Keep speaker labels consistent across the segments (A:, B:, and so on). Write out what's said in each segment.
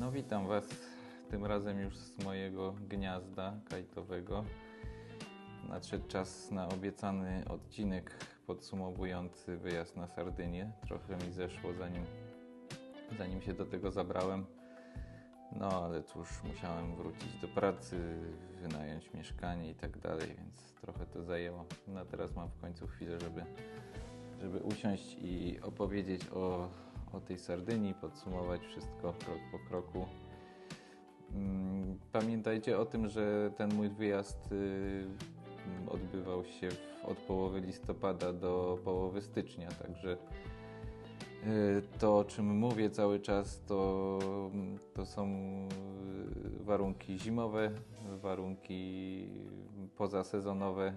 A: No witam Was tym razem już z mojego gniazda kajtowego. Nadszedł czas na obiecany odcinek podsumowujący wyjazd na Sardynię. Trochę mi zeszło zanim się do tego zabrałem. No ale cóż, musiałem wrócić do pracy, wynająć mieszkanie i tak dalej, więc trochę to zajęło. No teraz mam w końcu chwilę, żeby usiąść i opowiedzieć o tej Sardynii, podsumować wszystko krok po kroku. Pamiętajcie o tym, że ten mój wyjazd odbywał się od połowy listopada do połowy stycznia, także to, o czym mówię cały czas, to są warunki zimowe, warunki pozasezonowe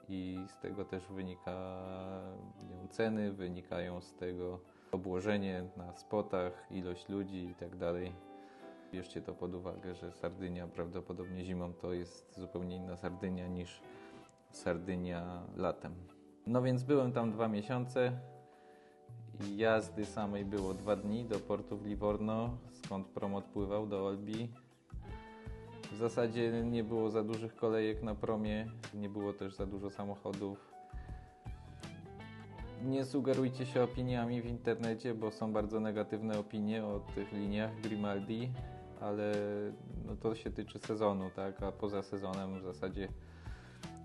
A: i z tego też wynikają ceny, wynikają z tego obłożenie na spotach, ilość ludzi i tak dalej. Bierzcie to pod uwagę, że Sardynia prawdopodobnie zimą to jest zupełnie inna Sardynia niż Sardynia latem. No więc byłem tam 2 miesiące. Jazdy samej było 2 dni do portu w Livorno, skąd prom odpływał do Olbi. W zasadzie nie było za dużych kolejek na promie, nie było też za dużo samochodów. Nie sugerujcie się opiniami w internecie, bo są bardzo negatywne opinie o tych liniach Grimaldi, ale no to się tyczy sezonu, tak? A poza sezonem w zasadzie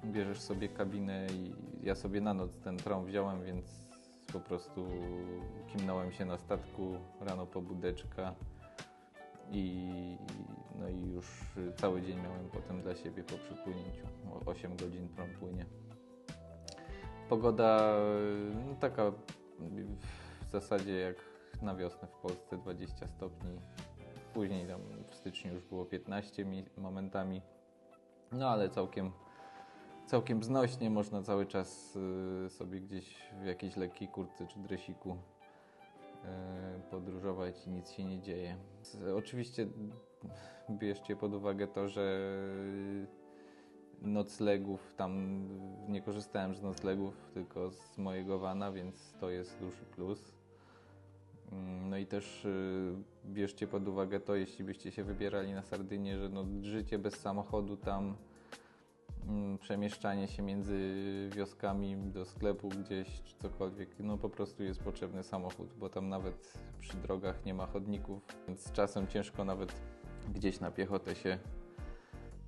A: bierzesz sobie kabinę i ja sobie na noc ten prom wziąłem, więc po prostu kimnąłem się na statku, rano pobudeczka i już cały dzień miałem potem dla siebie po przypłynięciu. 8 godzin prom płynie. Pogoda no taka w zasadzie jak na wiosnę w Polsce, 20 stopni. Później tam w styczniu już było 15 momentami, no ale całkiem znośnie, można cały czas sobie gdzieś w jakiejś lekkiej kurtce czy dresiku podróżować i nic się nie dzieje. Oczywiście bierzcie pod uwagę to, że noclegów, tam nie korzystałem z noclegów, tylko z mojego vana, więc to jest duży plus. No i też bierzcie pod uwagę to, jeśli byście się wybierali na Sardynię, że no, życie bez samochodu tam, przemieszczanie się między wioskami do sklepu gdzieś czy cokolwiek, no po prostu jest potrzebny samochód, bo tam nawet przy drogach nie ma chodników, więc czasem ciężko nawet gdzieś na piechotę się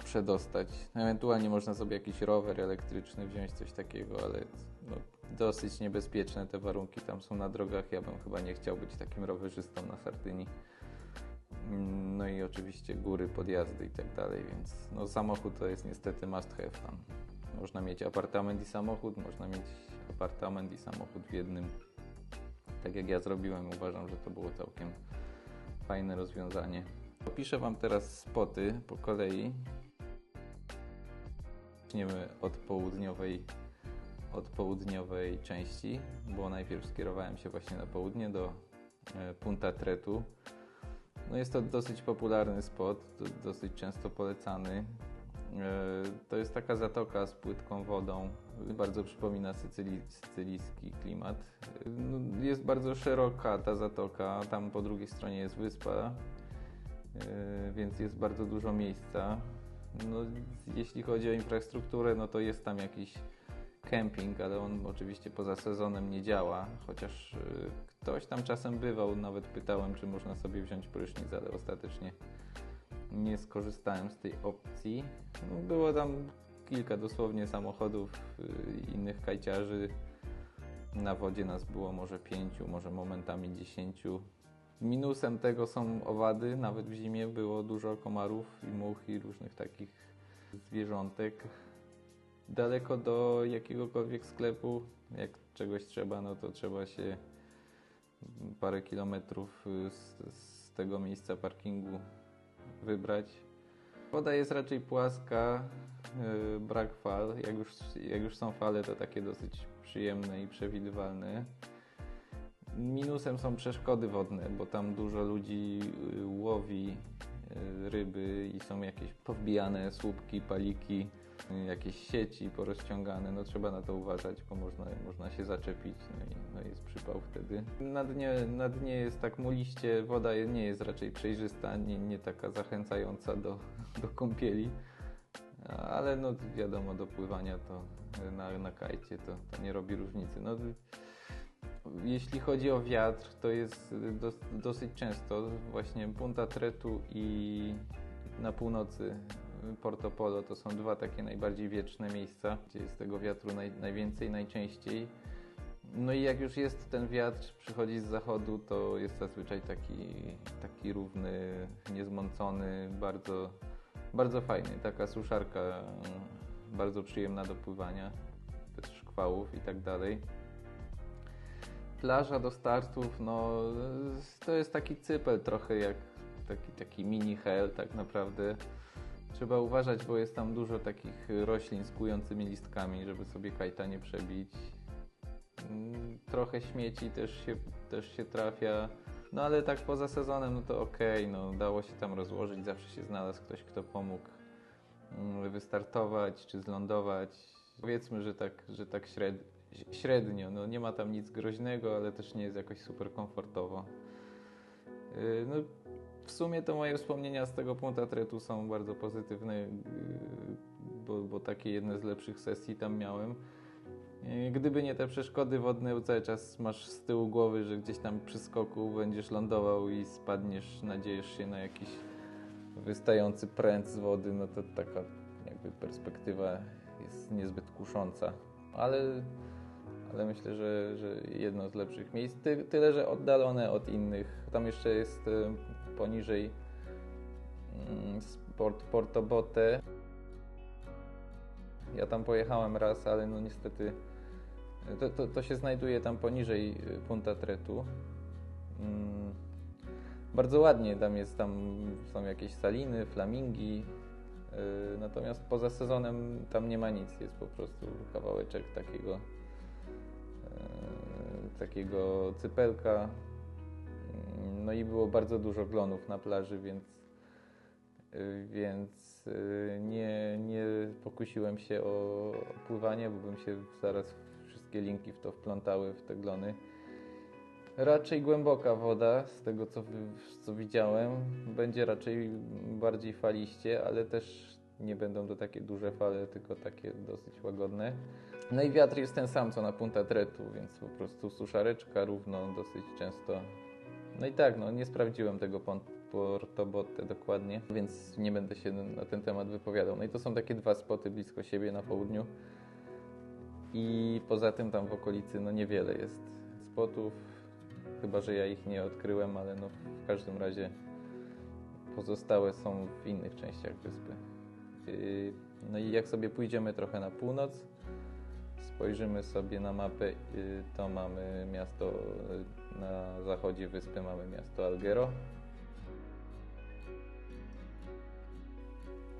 A: przedostać. Ewentualnie można sobie jakiś rower elektryczny wziąć, coś takiego, ale no, dosyć niebezpieczne te warunki tam są na drogach. Ja bym chyba nie chciał być takim rowerzystą na Sardynii. No i oczywiście góry, podjazdy i tak dalej, więc no, samochód to jest niestety must have tam. Można mieć apartament i samochód, można mieć apartament i samochód w jednym. Tak jak ja zrobiłem, uważam, że to było całkiem fajne rozwiązanie. Opiszę Wam teraz spoty po kolei. Zaczniemy od południowej części, bo najpierw skierowałem się właśnie na południe do Punta Tretu. No jest to dosyć popularny spot, dosyć często polecany. To jest taka zatoka z płytką wodą, bardzo przypomina sycylijski klimat. Jest bardzo szeroka ta zatoka, tam po drugiej stronie jest wyspa, więc jest bardzo dużo miejsca. No, jeśli chodzi o infrastrukturę, no to jest tam jakiś kemping, ale on oczywiście poza sezonem nie działa, chociaż ktoś tam czasem bywał, nawet pytałem, czy można sobie wziąć prysznic, ale ostatecznie nie skorzystałem z tej opcji. No, było tam kilka dosłownie samochodów, innych kajciarzy. Na wodzie nas było może 5, może momentami 10. Minusem tego są owady, nawet w zimie było dużo komarów i much i różnych takich zwierzątek. Daleko do jakiegokolwiek sklepu, jak czegoś trzeba, no to trzeba się parę kilometrów z tego miejsca parkingu wybrać. Woda jest raczej płaska, brak fal. Jak już są fale, to takie dosyć przyjemne i przewidywalne. Minusem są przeszkody wodne, bo tam dużo ludzi łowi ryby i są jakieś powbijane słupki, paliki, jakieś sieci porozciągane. No trzeba na to uważać, bo można się zaczepić, no i jest przypał wtedy. Na dnie jest tak muliście, woda nie jest raczej przejrzysta, nie taka zachęcająca do kąpieli. Ale no wiadomo, do pływania to na kajcie to nie robi różnicy. No, jeśli chodzi o wiatr, to jest dosyć często właśnie Punta Tretu i na północy Porto Polo to są dwa takie najbardziej wieczne miejsca, gdzie jest tego wiatru najwięcej, najczęściej. No i jak już jest ten wiatr, przychodzi z zachodu, to jest zazwyczaj taki równy, niezmącony, bardzo, bardzo fajny. Taka suszarka, bardzo przyjemna do pływania, bez szkłałów i tak dalej. Plaża do startów, no to jest taki cypel trochę jak taki mini hell tak naprawdę. Trzeba uważać, bo jest tam dużo takich roślin z kłującymi listkami, żeby sobie kajta nie przebić. Trochę śmieci też się trafia. No ale tak poza sezonem, no to okej, no dało się tam rozłożyć, zawsze się znalazł ktoś, kto pomógł wystartować czy zlądować. Powiedzmy, że tak średnio, no nie ma tam nic groźnego, ale też nie jest jakoś super komfortowo. No, w sumie to moje wspomnienia z tego Punta Tretu są bardzo pozytywne, bo takie jedne z lepszych sesji tam miałem. Gdyby nie te przeszkody wodne, cały czas masz z tyłu głowy, że gdzieś tam przy skoku będziesz lądował i spadniesz, nadziejesz się na jakiś wystający pręt z wody, no to taka jakby perspektywa jest niezbyt kusząca. Ale myślę, że jedno z lepszych miejsc. Tyle, że oddalone od innych. Tam jeszcze jest poniżej Porto Bote. Ja tam pojechałem raz, ale no niestety to się znajduje tam poniżej Punta Tretu. Bardzo ładnie, tam są jakieś saliny, flamingi, natomiast poza sezonem tam nie ma nic, jest po prostu kawałeczek takiego cypelka. No i było bardzo dużo glonów na plaży, więc nie pokusiłem się o pływanie, bo bym się zaraz wszystkie linki w to wplątały, w te glony. Raczej głęboka woda, z tego co widziałem. Będzie raczej bardziej faliście, ale też nie będą to takie duże fale, tylko takie dosyć łagodne. No i wiatr jest ten sam co na Punta Tretu, więc po prostu suszareczka równo dosyć często. No i tak, no nie sprawdziłem tego Porto Bote dokładnie, więc nie będę się na ten temat wypowiadał. No i to są takie dwa spoty blisko siebie na południu. I poza tym tam w okolicy no niewiele jest spotów, chyba że ja ich nie odkryłem, ale no w każdym razie pozostałe są w innych częściach wyspy. No i jak sobie pójdziemy trochę na północ, spojrzymy sobie na mapę, to mamy miasto na zachodzie wyspy, mamy miasto Alghero.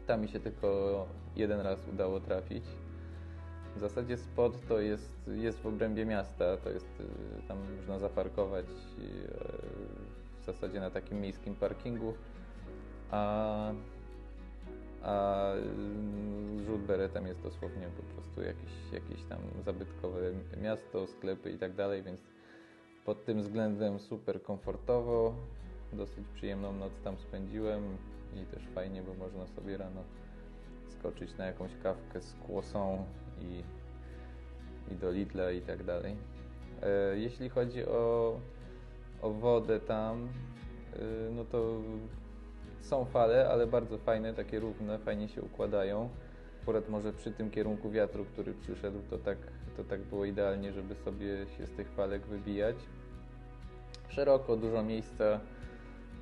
A: Tam mi się tylko jeden raz udało trafić. W zasadzie spot to jest w obrębie miasta, to jest, tam można zaparkować w zasadzie na takim miejskim parkingu, a rzut beretem jest dosłownie po prostu jakieś tam zabytkowe miasto, sklepy i tak dalej, więc pod tym względem super komfortowo, dosyć przyjemną noc tam spędziłem i też fajnie, bo można sobie rano skoczyć na jakąś kawkę z kłosą i do Lidla i tak dalej. Jeśli chodzi o wodę tam, no to są fale, ale bardzo fajne, takie równe, fajnie się układają. Akurat może przy tym kierunku wiatru, który przyszedł, to tak było idealnie, żeby sobie się z tych falek wybijać. Szeroko, dużo miejsca,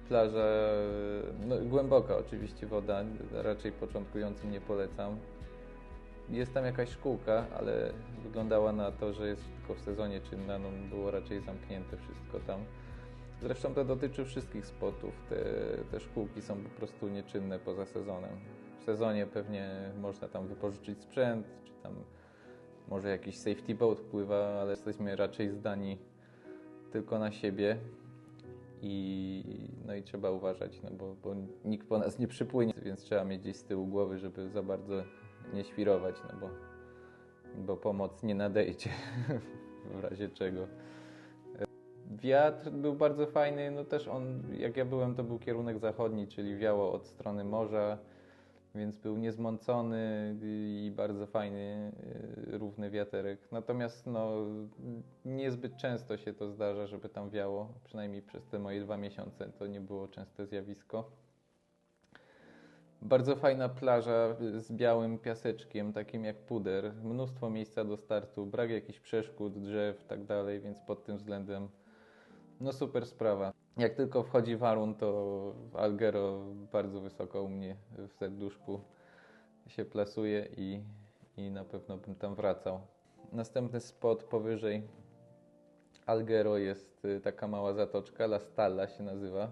A: plaża, no, głęboka oczywiście woda, raczej początkującym nie polecam. Jest tam jakaś szkółka, ale wyglądała na to, że jest tylko w sezonie czynna, no było raczej zamknięte wszystko tam. Zresztą to dotyczy wszystkich spotów, te szkółki są po prostu nieczynne poza sezonem. W sezonie pewnie można tam wypożyczyć sprzęt, czy tam może jakiś safety boat pływa, ale jesteśmy raczej zdani tylko na siebie. no i trzeba uważać, no bo nikt po nas nie przypłynie, więc trzeba mieć gdzieś z tyłu głowy, żeby za bardzo nie świrować, no bo pomoc nie nadejdzie w razie czego. Wiatr był bardzo fajny, no też on, jak ja byłem, to był kierunek zachodni, czyli wiało od strony morza, więc był niezmącony i bardzo fajny, równy wiaterek. Natomiast no, niezbyt często się to zdarza, żeby tam wiało, przynajmniej przez te moje 2 miesiące to nie było częste zjawisko. Bardzo fajna plaża z białym piaseczkiem, takim jak puder, mnóstwo miejsca do startu, brak jakichś przeszkód, drzew i tak dalej, więc pod tym względem no super sprawa. Jak tylko wchodzi Warun, to Alghero bardzo wysoko u mnie w serduszku się plasuje i na pewno bym tam wracał. Następny spot powyżej Alghero jest taka mała zatoczka, La Stalla się nazywa.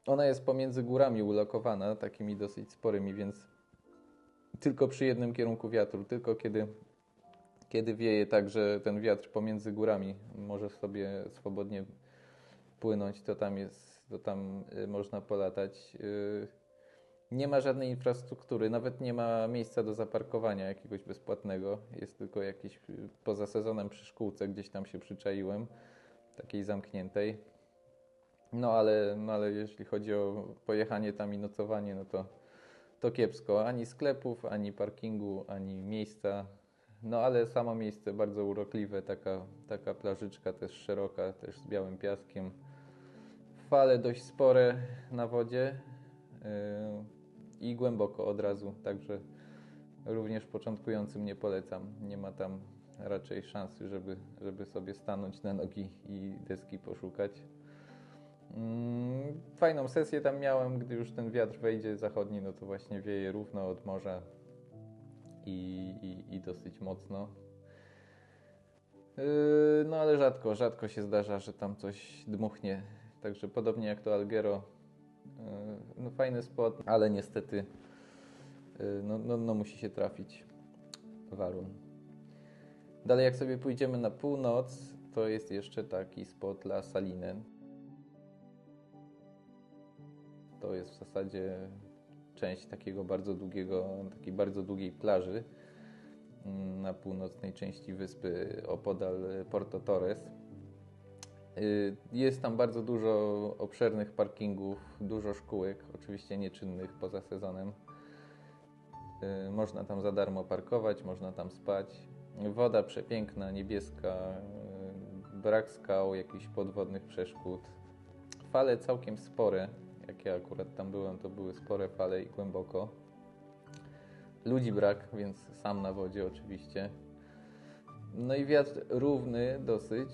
A: Ona jest pomiędzy górami ulokowana, takimi dosyć sporymi, więc tylko przy jednym kierunku wiatru, tylko kiedy wieje tak, że ten wiatr pomiędzy górami może sobie swobodnie płynąć, to tam można polatać. Nie ma żadnej infrastruktury, nawet nie ma miejsca do zaparkowania jakiegoś bezpłatnego. Jest tylko jakieś poza sezonem przy szkółce, gdzieś tam się przyczaiłem, takiej zamkniętej. No ale jeśli chodzi o pojechanie tam i nocowanie, no to kiepsko. Ani sklepów, ani parkingu, ani miejsca. No ale samo miejsce bardzo urokliwe, taka plażyczka też szeroka, też z białym piaskiem. Fale dość spore na wodzie i głęboko od razu, także również początkującym nie polecam. Nie ma tam raczej szansy, żeby sobie stanąć na nogi i deski poszukać. Fajną sesję tam miałem, gdy już ten wiatr wejdzie zachodni, no to właśnie wieje równo od morza i dosyć mocno. No ale rzadko się zdarza, że tam coś dmuchnie. Także podobnie jak to Alghero, no fajny spot, ale niestety no musi się trafić Warun. Dalej jak sobie pójdziemy na północ, to jest jeszcze taki spot La Salinen. To jest w zasadzie część takiej bardzo długiej plaży na północnej części wyspy opodal Porto Torres. Jest tam bardzo dużo obszernych parkingów, dużo szkółek, oczywiście nieczynnych poza sezonem. Można tam za darmo parkować, można tam spać. Woda przepiękna, niebieska, brak skał, jakichś podwodnych przeszkód. Fale całkiem spore, jak ja akurat tam byłem, to były spore fale i głęboko. Ludzi brak, więc sam na wodzie oczywiście. No i wiatr równy dosyć,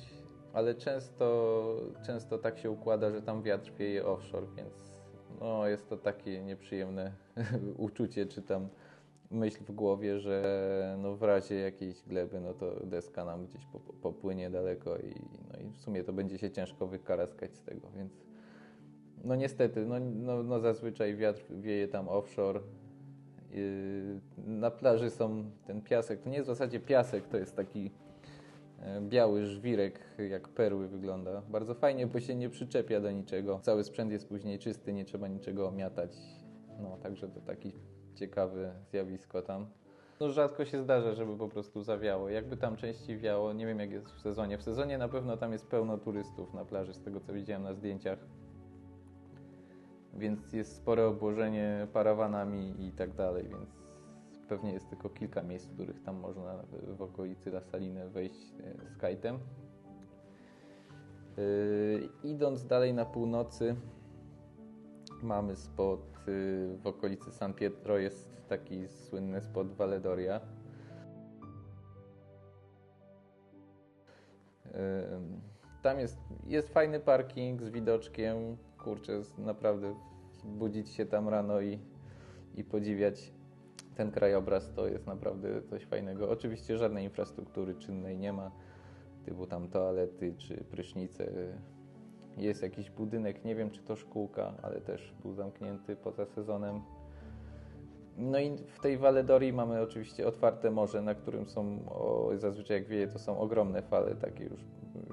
A: ale często tak się układa, że tam wiatr wieje offshore, więc no, jest to takie nieprzyjemne uczucie, czy tam myśl w głowie, że no w razie jakiejś gleby, no to deska nam gdzieś popłynie daleko i w sumie to będzie się ciężko wykaraskać z tego, więc no niestety, no zazwyczaj wiatr wieje tam offshore. Na plaży ten piasek, to nie jest w zasadzie piasek, to jest taki biały żwirek, jak perły wygląda. Bardzo fajnie, bo się nie przyczepia do niczego. Cały sprzęt jest później czysty, nie trzeba niczego omiatać. No, także to taki ciekawe zjawisko tam. No rzadko się zdarza, żeby po prostu zawiało. Jakby tam częściej wiało, nie wiem jak jest w sezonie. W sezonie na pewno tam jest pełno turystów na plaży, z tego co widziałem na zdjęciach. Więc jest spore obłożenie parawanami i tak dalej, więc pewnie jest tylko kilka miejsc, w których tam można w okolicy La Saline wejść z kajtem. Idąc dalej na północy mamy spot w okolicy San Pietro, jest taki słynny spot Valedoria. Tam jest fajny parking z widoczkiem, kurczę, naprawdę budzić się tam rano i podziwiać ten krajobraz, to jest naprawdę coś fajnego. Oczywiście żadnej infrastruktury czynnej nie ma, typu tam toalety czy prysznice. Jest jakiś budynek, nie wiem czy to szkółka, ale też był zamknięty poza sezonem. No i w tej Valedorii mamy oczywiście otwarte morze, na którym są, zazwyczaj jak wieje, to są ogromne fale, takie już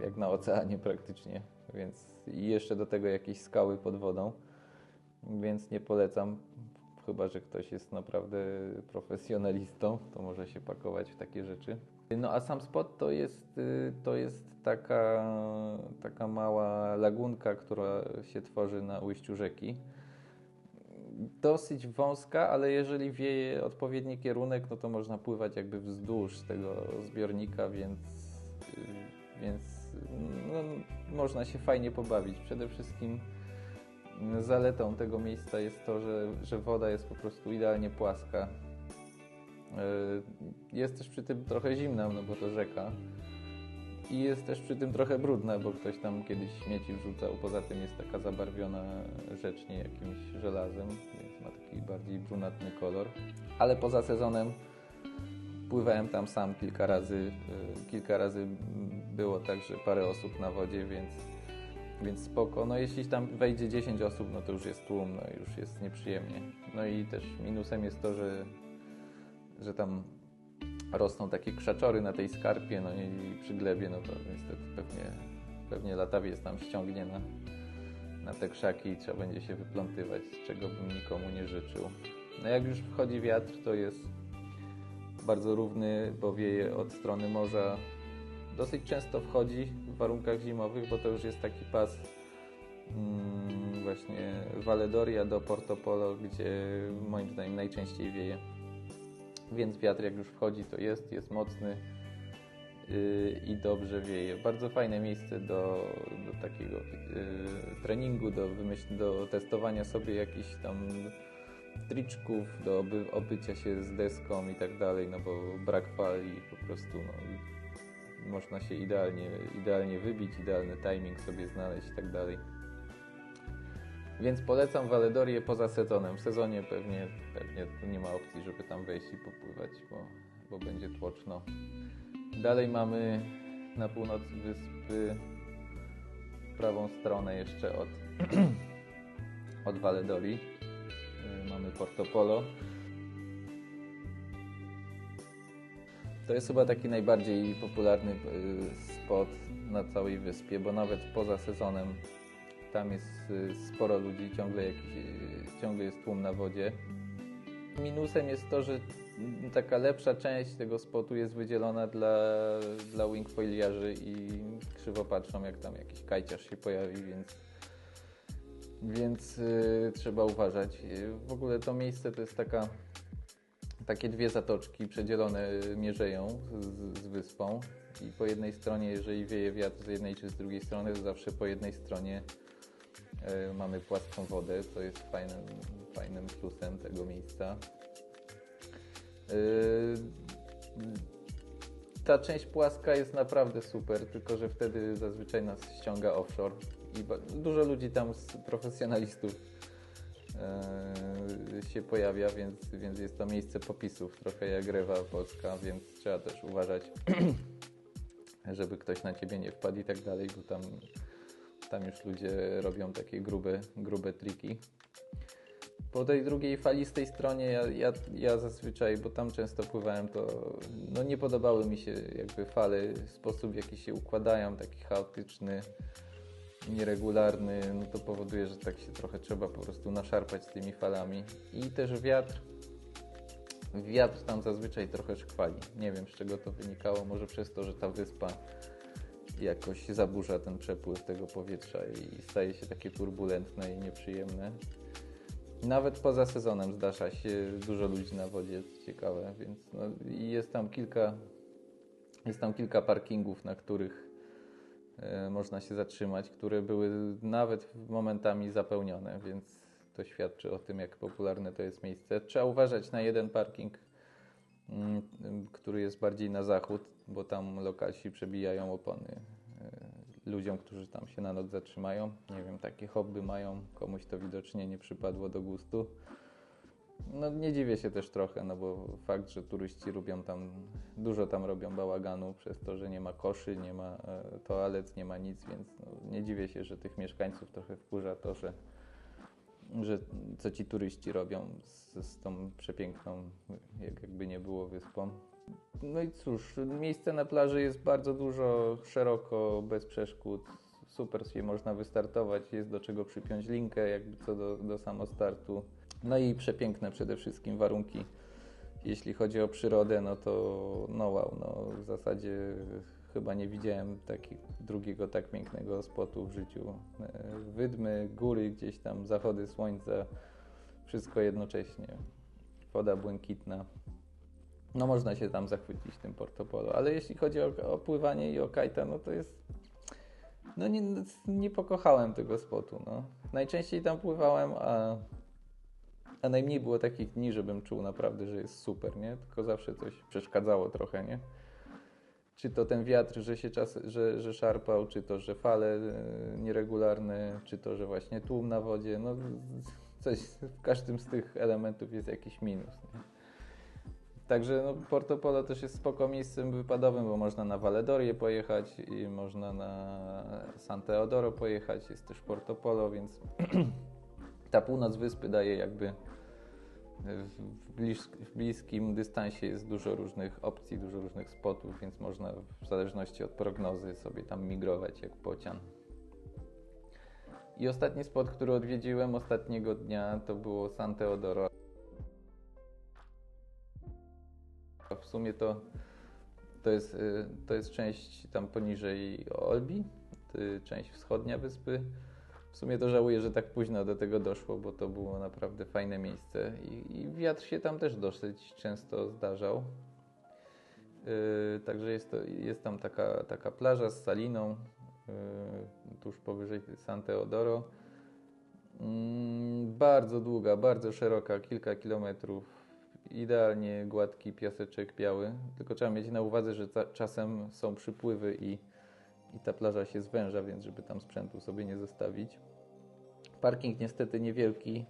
A: jak na oceanie praktycznie, więc i jeszcze do tego jakieś skały pod wodą, więc nie polecam, chyba że ktoś jest naprawdę profesjonalistą, to może się pakować w takie rzeczy. No a sam spot to jest taka mała lagunka, która się tworzy na ujściu rzeki. Dosyć wąska, ale jeżeli wieje odpowiedni kierunek, no to można pływać jakby wzdłuż tego zbiornika, więc no, można się fajnie pobawić. Przede wszystkim zaletą tego miejsca jest to, że woda jest po prostu idealnie płaska. Jest też przy tym trochę zimna, no bo to rzeka. I jest też przy tym trochę brudna, bo ktoś tam kiedyś śmieci wrzucał. Poza tym jest taka zabarwiona rzecznie jakimś żelazem, więc ma taki bardziej brunatny kolor. Ale poza sezonem pływałem tam sam kilka razy. Kilka razy było tak, że parę osób na wodzie, więc spoko. No jeśli tam wejdzie 10 osób, no to już jest tłum, no już jest nieprzyjemnie. No i też minusem jest to, że tam rosną takie krzaczory na tej skarpie, no i przy glebie, no to niestety pewnie latawiec tam ściągnie na te krzaki i trzeba będzie się wyplątywać, czego bym nikomu nie życzył. No jak już wchodzi wiatr, to jest bardzo równy, bo wieje od strony morza. Dosyć często wchodzi w warunkach zimowych, bo to już jest taki pas właśnie Valedoria do Porto Polo, gdzie moim zdaniem najczęściej wieje. Więc wiatr jak już wchodzi, to jest mocny i dobrze wieje. Bardzo fajne miejsce do takiego treningu, do testowania sobie jakichś tam triczków, do obycia się z deską i tak dalej, no bo brak fal i po prostu można się idealnie wybić, idealny timing sobie znaleźć i tak dalej. Więc polecam Valedorię poza sezonem. W sezonie pewnie nie ma opcji, żeby tam wejść i popływać, bo będzie tłoczno. Dalej mamy na północ wyspy, prawą stronę jeszcze od Valedorii. Mamy Porto Polo. To jest chyba taki najbardziej popularny spot na całej wyspie, bo nawet poza sezonem tam jest sporo ludzi, ciągle jest tłum na wodzie. Minusem jest to, że taka lepsza część tego spotu jest wydzielona dla wingfoiliarzy i krzywo patrzą, jak tam jakiś kajciarz się pojawi, więc trzeba uważać. W ogóle to miejsce to jest takie dwie zatoczki przedzielone mierzeją z wyspą i po jednej stronie, jeżeli wieje wiatr z jednej czy z drugiej strony, to zawsze po jednej stronie mamy płaską wodę, co jest fajnym plusem tego miejsca. Ta część płaska jest naprawdę super, tylko że wtedy zazwyczaj nas ściąga offshore i dużo ludzi tam z profesjonalistów się pojawia, więc jest to miejsce popisów, trochę jak Rewa Polska, więc trzeba też uważać, żeby ktoś na ciebie nie wpadł i tak dalej, bo tam już ludzie robią takie grube triki. Po tej drugiej falistej stronie ja zazwyczaj, bo tam często pływałem, to nie podobały mi się jakby fale, sposób w jaki się układają, taki chaotyczny, nieregularny, no to powoduje, że tak się trochę trzeba po prostu naszarpać z tymi falami. I też wiatr tam zazwyczaj trochę szkwali. Nie wiem, z czego to wynikało, może przez to, że ta wyspa jakoś zaburza ten przepływ tego powietrza i staje się takie turbulentne i nieprzyjemne. Nawet poza sezonem zdarza się dużo ludzi na wodzie, co ciekawe, więc i jest tam kilka parkingów, na których można się zatrzymać, które były nawet momentami zapełnione, więc to świadczy o tym, jak popularne to jest miejsce. Trzeba uważać na jeden parking, który jest bardziej na zachód, bo tam lokalsi przebijają opony ludziom, którzy tam się na noc zatrzymają. Nie wiem, takie hobby mają, komuś to widocznie nie przypadło do gustu. Nie dziwię się też trochę, bo fakt, że turyści dużo tam robią bałaganu przez to, że nie ma koszy, nie ma toalet, nie ma nic, więc nie dziwię się, że tych mieszkańców trochę wkurza to, że co ci turyści robią z tą przepiękną, jakby nie było, wyspą. No i cóż, miejsce na plaży jest bardzo dużo, szeroko, bez przeszkód. Super sobie można wystartować, jest do czego przypiąć linkę, jakby co do samostartu. No i przepiękne przede wszystkim warunki. Jeśli chodzi o przyrodę, no to no wow, no w zasadzie chyba nie widziałem drugiego tak pięknego spotu w życiu. Wydmy, góry, gdzieś tam zachody słońca, wszystko jednocześnie. Woda błękitna. No można się tam zachwycić tym Porto Polo, ale jeśli chodzi o pływanie i o kajta, no to jest... No nie pokochałem tego spotu, no. Najczęściej tam pływałem, a najmniej było takich dni, żebym czuł naprawdę, że jest super, nie? Tylko zawsze coś przeszkadzało trochę, nie? Czy to ten wiatr, że się że szarpał, czy to, że fale nieregularne, czy to, że właśnie tłum na wodzie, no coś, w każdym z tych elementów jest jakiś minus, nie? Także no, Porto Polo też jest spoko miejscem wypadowym, bo można na Valedorię pojechać i można na San Teodoro pojechać, jest też Porto Polo, więc ta północ wyspy daje jakby w bliskim dystansie jest dużo różnych opcji, dużo różnych spotów, więc można w zależności od prognozy sobie tam migrować jak pocian. I ostatni spot, który odwiedziłem ostatniego dnia, to było San Teodoro. W sumie to jest część tam poniżej Olbi, część wschodnia wyspy. W sumie to żałuję, że tak późno do tego doszło, bo to było naprawdę fajne miejsce i wiatr się tam też dosyć często zdarzał. Także jest tam taka plaża z saliną, tuż powyżej San Teodoro. Bardzo długa, bardzo szeroka, kilka kilometrów. Idealnie gładki piaseczek biały, tylko trzeba mieć na uwadze, że czasem są przypływy i ta plaża się zwęża, więc żeby tam sprzętu sobie nie zostawić. Parking niestety niewielki,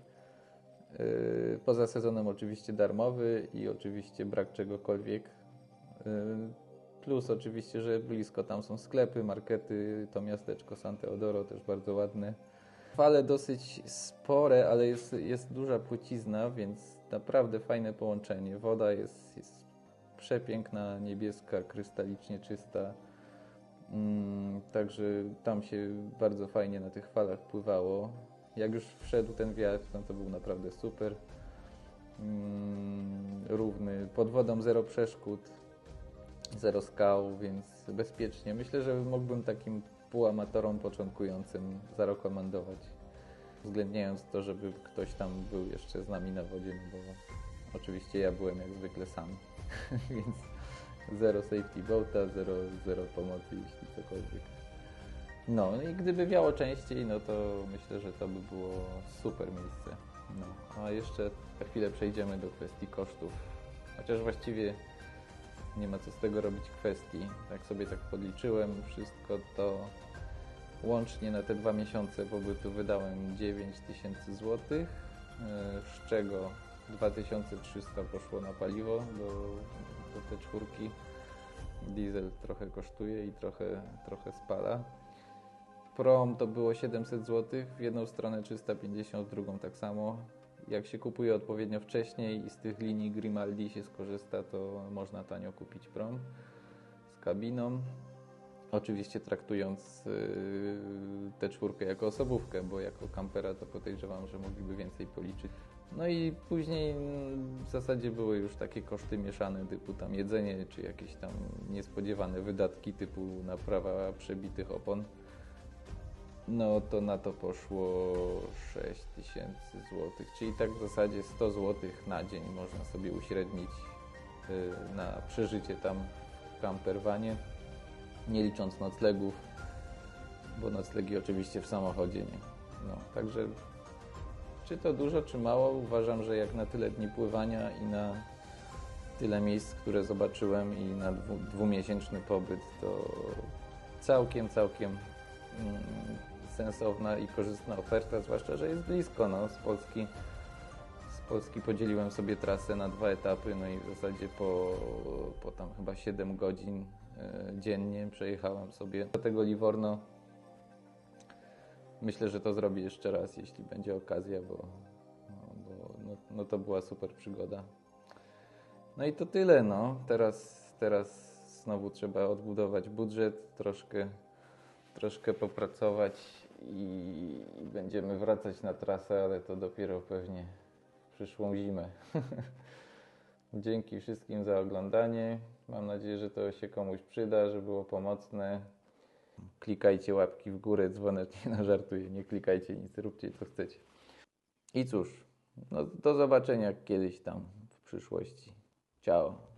A: poza sezonem oczywiście darmowy i oczywiście brak czegokolwiek. Plus oczywiście, że blisko tam są sklepy, markety, to miasteczko San Teodoro też bardzo ładne. Fale dosyć spore, ale jest duża płycizna, więc naprawdę fajne połączenie. Woda jest przepiękna, niebieska, krystalicznie czysta. Także tam się bardzo fajnie na tych falach pływało. Jak już wszedł ten wiatr, no to był naprawdę super. Równy, pod wodą zero przeszkód, zero skał, więc bezpiecznie. Myślę, że mógłbym takim półamatorom początkującym zarekomendować, uwzględniając to, żeby ktoś tam był jeszcze z nami na wodzie, no bo oczywiście ja byłem jak zwykle sam, więc zero safety boata, zero pomocy, jeśli cokolwiek. No i gdyby wiało częściej, no to myślę, że to by było super miejsce. No, a jeszcze za chwilę przejdziemy do kwestii kosztów, chociaż właściwie nie ma co z tego robić kwestii. Tak sobie tak podliczyłem, wszystko to łącznie na te 2 miesiące pobytu wydałem 9000 zł, z czego 2300 poszło na paliwo do tej czwórki. Diesel trochę kosztuje i trochę spala. Prom to było 700 zł, w jedną stronę 350, w drugą tak samo. Jak się kupuje odpowiednio wcześniej i z tych linii Grimaldi się skorzysta, to można tanio kupić prom z kabiną. Oczywiście traktując tę czwórkę jako osobówkę, bo jako kampera to podejrzewam, że mogliby więcej policzyć. No i później w zasadzie były już takie koszty mieszane, typu tam jedzenie, czy jakieś tam niespodziewane wydatki, typu naprawa przebitych opon. No to na to poszło 6000 zł, czyli tak w zasadzie 100 zł na dzień można sobie uśrednić na przeżycie tam w campervanie, nie licząc noclegów, bo noclegi oczywiście w samochodzie nie. No, także czy to dużo, czy mało? Uważam, że jak na tyle dni pływania i na tyle miejsc, które zobaczyłem i na dwumiesięczny pobyt, to całkiem sensowna i korzystna oferta, zwłaszcza, że jest blisko. No, z Polski podzieliłem sobie trasę na 2 etapy, no i w zasadzie po tam chyba 7 godzin dziennie przejechałem sobie do tego Livorno. Myślę, że to zrobię jeszcze raz, jeśli będzie okazja, bo to była super przygoda. No i to tyle, no. Teraz znowu trzeba odbudować budżet, troszkę popracować i będziemy wracać na trasę, ale to dopiero pewnie w przyszłą zimę. Dzięki wszystkim za oglądanie. Mam nadzieję, że to się komuś przyda, że było pomocne. Klikajcie łapki w górę, dzwonek, nie żartuję, nie klikajcie nic, róbcie co chcecie. I cóż, no, do zobaczenia kiedyś tam w przyszłości. Ciao.